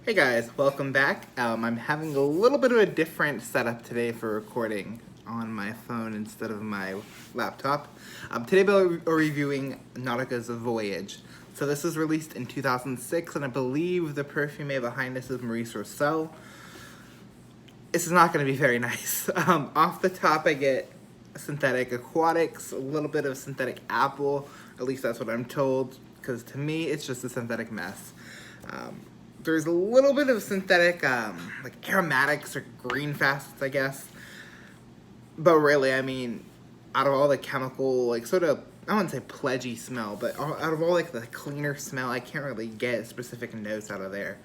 Hey guys, welcome back. I'm having a little bit of a different setup today for recording on my phone instead of my laptop. Today we're reviewing Nautica's Voyage. So this was released in 2006 and I believe the perfume behind this is Maurice Rousseau. This is not going to be very nice. Off the top I get synthetic aquatics, a little bit of synthetic apple, at least that's what I'm told, because to me it's just a synthetic mess. There's a little bit of synthetic, like aromatics or green facets, I guess. But really, I mean, out of all the chemical, like sort of, I wouldn't say pledgy smell, but out of all like the cleaner smell, I can't really get specific notes out of there.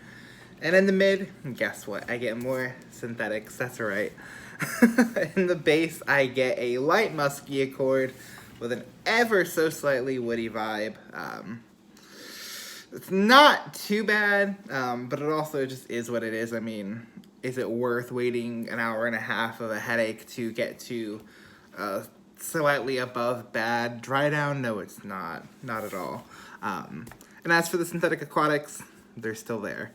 And in the mid, guess what? I get more synthetics, that's right. In the base, I get a light musky accord with an ever so slightly woody vibe. It's not too bad, but it also just is what it is. I mean, is it worth waiting an hour and a half of a headache to get to slightly above bad dry down? No, it's not. Not at all. And as for the synthetic aquatics, they're still there.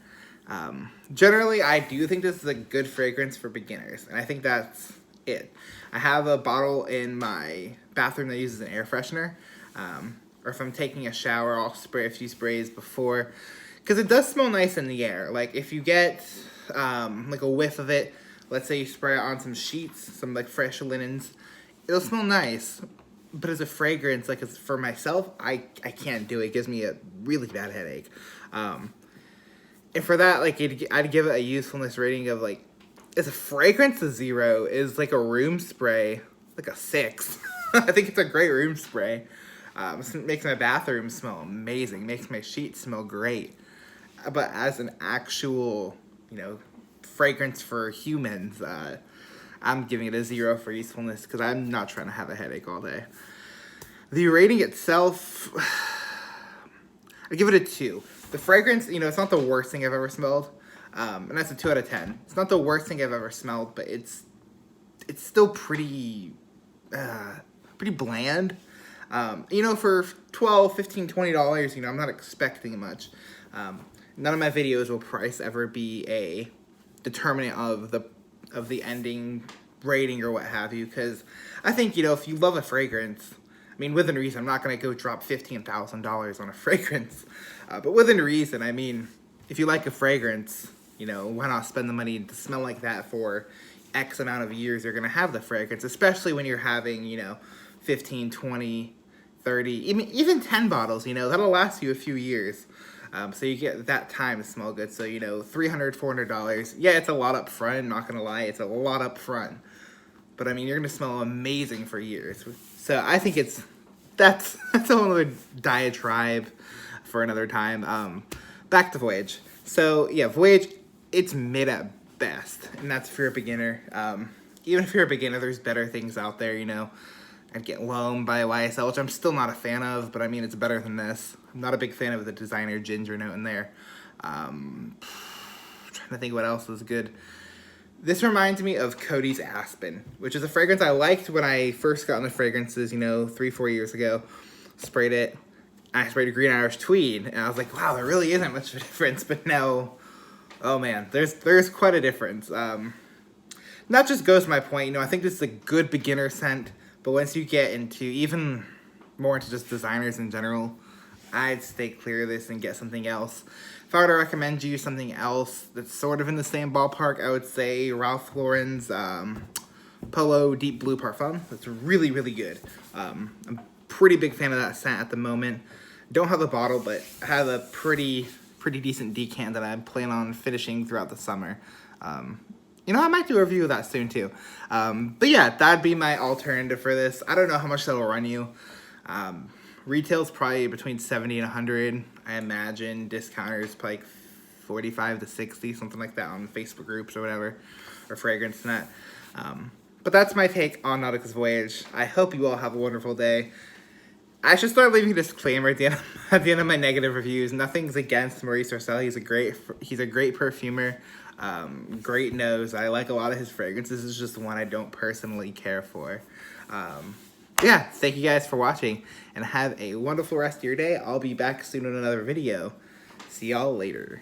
Generally, I do think this is a good fragrance for beginners, and I think that's it. I have a bottle in my bathroom that uses an air freshener. Or if I'm taking a shower, I'll spray a few sprays before, because it does smell nice in the air. Like if you get like a whiff of it, let's say you spray it on some sheets, some like fresh linens, it'll smell nice. But as a fragrance, like it's for myself, I can't do it. It gives me a really bad headache. And for that, like I'd give it a usefulness rating of like, as a fragrance, a 0. Is like a room spray, like a 6. I think it's a great room spray. It makes my bathroom smell amazing, makes my sheets smell great. But as an actual, fragrance for humans, I'm giving it a 0 for usefulness because I'm not trying to have a headache all day. The rating itself, I give it a 2. The fragrance, it's not the worst thing I've ever smelled, and that's a 2 out of 10. It's not the worst thing I've ever smelled, but it's still pretty bland. For $12, $15, $20, I'm not expecting much. None of my videos will price ever be a determinant of the ending rating or what have you, because I think, if you love a fragrance, I mean, within reason, I'm not going to go drop $15,000 on a fragrance, but within reason, I mean, if you like a fragrance, why not spend the money to smell like that for X amount of years you're going to have the fragrance, especially when you're having, 15, 20, 30, even 10 bottles, that'll last you a few years. So you get that time to smell good. So, $300, $400. Yeah, it's a lot up front, not gonna lie, it's a lot up front. But I mean, you're gonna smell amazing for years. So I think that's a whole other diatribe for another time. Back to Voyage. So yeah, Voyage, it's mid at best, and that's if you're a beginner. Even if you're a beginner, there's better things out there, I'd get Homme by YSL, which I'm still not a fan of, but I mean, it's better than this. I'm not a big fan of the designer ginger note in there. Trying to think what else was good. This reminds me of Cody's Aspen, which is a fragrance I liked when I first got into fragrances, 3-4 years ago. Sprayed it. I sprayed a Green Irish Tweed, and I was like, wow, there really isn't much of a difference. But now, oh man, there's quite a difference. Not just goes to my point, I think this is a good beginner scent. But once you get into even more into just designers in general, I'd stay clear of this and get something else. If I were to recommend you something else that's sort of in the same ballpark, I would say Ralph Lauren's Polo Deep Blue Parfum. That's really, really good. I'm a pretty big fan of that scent at the moment. Don't have a bottle, but I have a pretty decent decant that I plan on finishing throughout the summer. I might do a review of that soon too. But yeah, that'd be my alternative for this. I don't know how much that'll run you. Retail's probably between 70 and 100. I imagine discounters probably like 45 to 60, something like that on Facebook groups or whatever, or Fragrance Net. But that's my take on Nautica's Voyage. I hope you all have a wonderful day. I should start leaving a disclaimer at the end of my negative reviews. Nothing's against Maurice Rousseau. He's a great perfumer. Great nose. I like a lot of his fragrances. This is just one I don't personally care for. Yeah, thank you guys for watching, and have a wonderful rest of your day. I'll be back soon in another video. See y'all later.